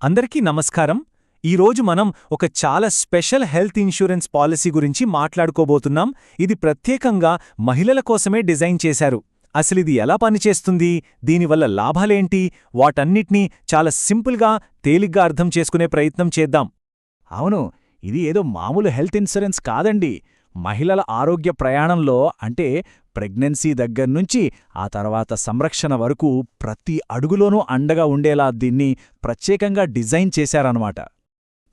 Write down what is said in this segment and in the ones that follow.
అందరికీ నమస్కారం. ఈరోజు మనం ఒక చాలా స్పెషల్ హెల్త్ ఇన్సూరెన్స్ పాలసీ గురించి మాట్లాడుకోబోతున్నాం. ఇది ప్రత్యేకంగా మహిళల కోసమే డిజైన్ చేశారు. అసలిది ఎలా పనిచేస్తుంది, దీనివల్ల లాభాలేంటి, వాటన్నిటినీ చాలా సింపుల్గా, తేలిగ్గా అర్థం చేసుకునే ప్రయత్నం చేద్దాం. అవును, ఇది ఏదో మామూలు హెల్త్ ఇన్సూరెన్స్ కాదండి. మహిళల ఆరోగ్య ప్రయాణంలో అంటే ప్రెగ్నెన్సీ దగ్గర్నుంచి ఆ తర్వాత సంరక్షణ వరకు ప్రతి అడుగులోనూ అండగా ఉండేలా దీన్ని ప్రత్యేకంగా డిజైన్ చేశారన్నమాట.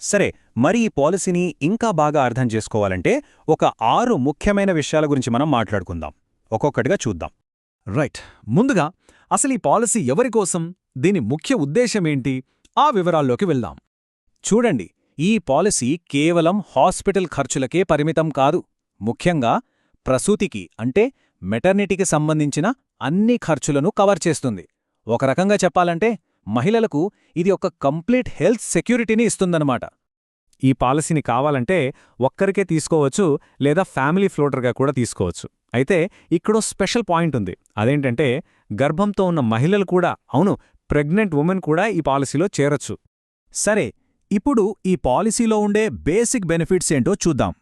సరే, మరి ఈ పాలసీని ఇంకా బాగా అర్థం చేసుకోవాలంటే ఒక 6 ముఖ్యమైన విషయాల గురించి మనం మాట్లాడుకుందాం. ఒక్కొక్కటిగా చూద్దాం. రైట్, ముందుగా అసలు ఈ పాలసీ ఎవరికోసం, దీని ముఖ్య ఉద్దేశమేంటి, ఆ వివరాల్లోకి వెళ్దాం. చూడండి, ఈ పాలసీ కేవలం హాస్పిటల్ ఖర్చులకే పరిమితం కాదు. ముఖ్యంగా ప్రసూతికి అంటే మెటర్నిటీకి సంబంధించిన అన్ని ఖర్చులను కవర్ చేస్తుంది. ఒక రకంగా చెప్పాలంటే మహిళలకు ఇది ఒక కంప్లీట్ హెల్త్ సెక్యూరిటీని ఇస్తుందన్నమాట. ఈ పాలసీని కావాలంటే ఒక్కరికే తీసుకోవచ్చు, లేదా ఫ్యామిలీ ఫ్లోటర్గా కూడా తీసుకోవచ్చు. అయితే ఇక్కడో స్పెషల్ పాయింట్ ఉంది. అదేంటంటే గర్భంతో ఉన్న మహిళలు కూడా, అవును, ప్రెగ్నెంట్ ఉమెన్ కూడా ఈ పాలసీలో చేరొచ్చు. సరే, ఇప్పుడు ఈ పాలసీలో ఉండే బేసిక్ బెనిఫిట్స్ ఏంటో చూద్దాం.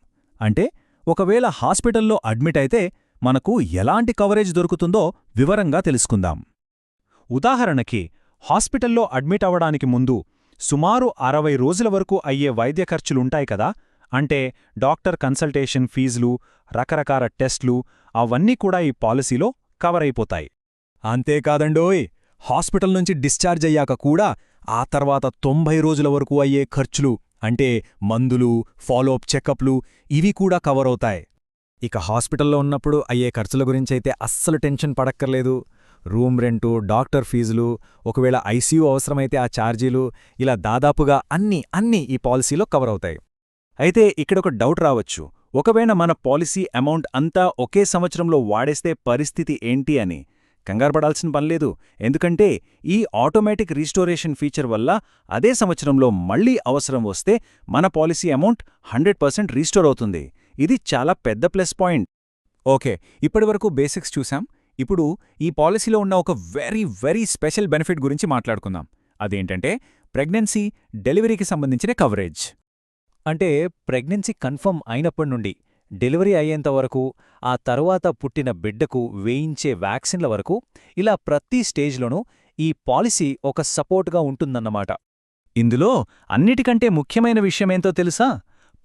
అంటే ఒకవేళ హాస్పిటల్లో అడ్మిట్ అయితే మనకు ఎలాంటి కవరేజ్ దొరుకుతుందో వివరంగా తెలుసుకుందాం. ఉదాహరణకి, హాస్పిటల్లో అడ్మిట్ అవ్వడానికి ముందు సుమారు 60 రోజుల వరకు అయ్యే వైద్య ఖర్చులుంటాయి కదా. అంటే డాక్టర్ కన్సల్టేషన్ ఫీజులు, రకరకాల టెస్ట్లు, అవన్నీ కూడా ఈ పాలసీలో కవర్ అయిపోతాయి. అంతేకాదండోయ్, హాస్పిటల్ నుంచి డిశ్చార్జ్ అయ్యాక కూడా ఆ తర్వాత 90 రోజుల వరకు అయ్యే ఖర్చులు అంటే మందులు, ఫాలోఅప్ చెకప్లు, ఇవి కూడా కవర్ అవుతాయి. ఇక హాస్పిటల్లో ఉన్నప్పుడు అయ్యే ఖర్చుల గురించైతే అస్సలు టెన్షన్ పడక్కర్లేదు. రూమ్ రెంటు, డాక్టర్ ఫీజులు, ఒకవేళ ఐసీయూ అవసరమైతే ఆ ఛార్జీలు, ఇలా దాదాపుగా అన్నీ ఈ పాలసీలో కవర్ అవుతాయి. అయితే ఇక్కడొక డౌట్ రావచ్చు. ఒకవేళ మన పాలసీ అమౌంట్ అంతా ఒకే సంవత్సరంలో వాడేస్తే పరిస్థితి ఏంటి అని. కంగారుపడాల్సిన పనిలేదు. ఎందుకంటే ఈ ఆటోమేటిక్ రీస్టోరేషన్ ఫీచర్ వల్ల అదే సంవత్సరంలో మళ్లీ అవసరం వస్తే మన పాలసీ అమౌంట్ 100% రీస్టోర్ అవుతుంది. ఇది చాలా పెద్ద ప్లస్ పాయింట్. ఓకే, ఇప్పటివరకు బేసిక్స్ చూసాం. ఇప్పుడు ఈ పాలసీలో ఉన్న ఒక వెరీ స్పెషల్ బెనిఫిట్ గురించి మాట్లాడుకుందాం. అదేంటంటే ప్రెగ్నెన్సీ, డెలివరీకి సంబంధించిన కవరేజ్. అంటే ప్రెగ్నెన్సీ కన్ఫర్మ్ అయినప్పటి నుండి డెలివరీ అయ్యేంతవరకు, ఆ తరువాత పుట్టిన బిడ్డకు వేయించే వ్యాక్సిన్ల వరకు, ఇలా ప్రతి స్టేజ్లోనూ ఈ పాలసీ ఒక సపోర్ట్గా ఉంటుందన్నమాట. ఇందులో అన్నిటికంటే ముఖ్యమైన విషయమేంతో తెలుసా?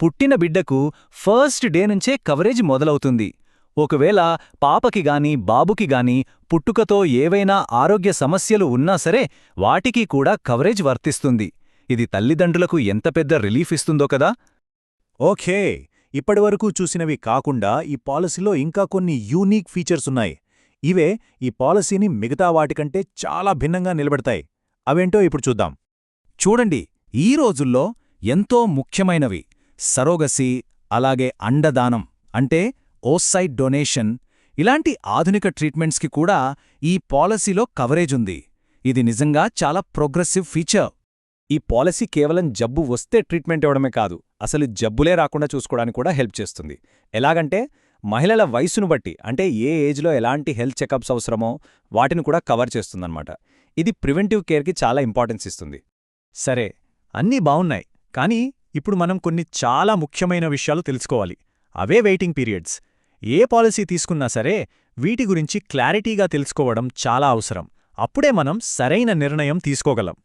పుట్టిన బిడ్డకు ఫస్ట్ డే నుంచే కవరేజ్ మొదలవుతుంది. ఒకవేళ పాపకి గాని బాబుకి గాని పుట్టుకతో ఏవైనా ఆరోగ్య సమస్యలు ఉన్నా సరే వాటికి కూడా కవరేజ్ వర్తిస్తుంది. ఇది తల్లిదండ్రులకు ఎంత పెద్ద రిలీఫ్ ఇస్తుందో కదా. ఓకే, ఇప్పటివరకు చూసినవి కాకుండా ఈ పాలసీలో ఇంకా కొన్ని యూనిక్ ఫీచర్స్ ఉన్నాయి. ఇవే ఈ పాలసీని మిగతా వాటికంటే చాలా భిన్నంగా నిలబెడతాయి. అవేంటో ఇప్పుడు చూద్దాం. చూడండి, ఈ రోజుల్లో ఎంతో ముఖ్యమైనవి సరోగసీ, అలాగే అండదానం అంటే ఓసైట్ డొనేషన్, ఇలాంటి ఆధునిక ట్రీట్మెంట్స్కి కూడా ఈ పాలసీలో కవరేజ్ ఉంది. ఇది నిజంగా చాలా ప్రోగ్రెసివ్ ఫీచర్. ఈ పాలసీ కేవలం జబ్బు వస్తే ట్రీట్మెంట్ ఇవ్వడమే కాదు, అసలు జబ్బులే రాకుండా చూసుకోవడానికి కూడా హెల్ప్ చేస్తుంది. ఎలాగంటే మహిళల వయసును బట్టి, అంటే ఏ ఏజ్లో ఎలాంటి హెల్త్ చెకప్స్ అవసరమో వాటిని కూడా కవర్ చేస్తుందన్నమాట. ఇది ప్రివెంటివ్ కేర్కి చాలా ఇంపార్టెన్స్ ఇస్తుంది. సరే, అన్నీ బావున్నాయి, కానీ ఇప్పుడు మనం కొన్ని చాలా ముఖ్యమైన విషయాలు తెలుసుకోవాలి. అవే వెయిటింగ్ పీరియడ్స్. ఏ పాలసీ తీసుకున్నా సరే వీటి గురించి క్లారిటీగా తెలుసుకోవడం చాలా అవసరం. అప్పుడే మనం సరైన నిర్ణయం తీసుకోగలం.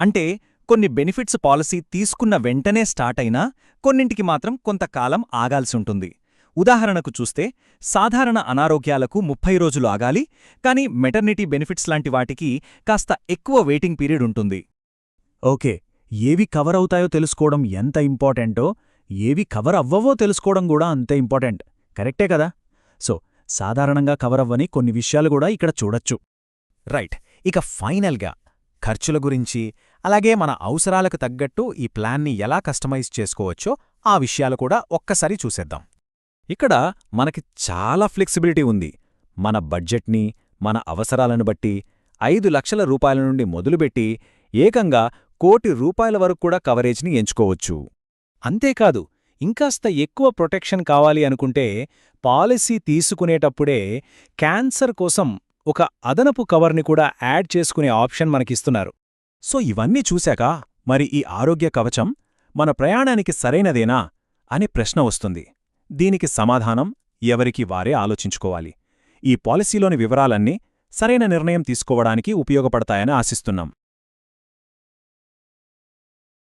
అంటే కొన్ని బెనిఫిట్స్ పాలసీ తీసుకున్న వెంటనే స్టార్ట్ అయినా కొన్నింటికి మాత్రం కొంతకాలం ఆగాల్సుంటుంది. ఉదాహరణకు చూస్తే సాధారణ అనారోగ్యాలకు 30 రోజులు ఆగాలి, కానీ మెటర్నిటీ బెనిఫిట్స్ లాంటి వాటికి కాస్త ఎక్కువ వెయిటింగ్ పీరియడ్ ఉంటుంది. ఓకే, ఏవి కవర్ అవుతాయో తెలుసుకోవడం ఎంత ఇంపార్టెంటో, ఏవి కవర్ అవ్వవో తెలుసుకోవడం కూడా అంతే ఇంపార్టెంట్. కరెక్టే కదా? సో సాధారణంగా కవర్ అవ్వని కొన్ని విషయాలు కూడా ఇక్కడ చూడొచ్చు. రైట్, ఇక ఫైనల్గా ఖర్చుల గురించి, అలాగే మన అవసరాలకు తగ్గట్టు ఈ ప్లాన్ని ఎలా కస్టమైజ్ చేసుకోవచ్చో ఆ విషయాలు కూడా ఒక్కసారి చూసేద్దాం. ఇక్కడ మనకి చాలా ఫ్లెక్సిబిలిటీ ఉంది. మన బడ్జెట్ని, మన అవసరాలను బట్టి 5 లక్షల రూపాయల నుండి మొదలుపెట్టి ఏకంగా ₹1,00,00,000 వరకు కూడా కవరేజ్ని ఎంచుకోవచ్చు. అంతేకాదు, ఇంకాస్త ఎక్కువ ప్రొటెక్షన్ కావాలి అనుకుంటే పాలసీ తీసుకునేటప్పుడే క్యాన్సర్ కోసం ఒక అదనపు కవర్ని కూడా యాడ్ చేసుకునే ఆప్షన్ మనకిస్తున్నారు. సో ఇవన్నీ చూశాక మరి ఈ ఆరోగ్య కవచం మన ప్రయాణానికి సరైనదేనా అనే ప్రశ్న వస్తుంది. దీనికి సమాధానం ఎవరికి వారే ఆలోచించుకోవాలి. ఈ పాలసీలోని వివరాలన్నీ సరైన నిర్ణయం తీసుకోవడానికి ఉపయోగపడతాయని ఆశిస్తున్నాం.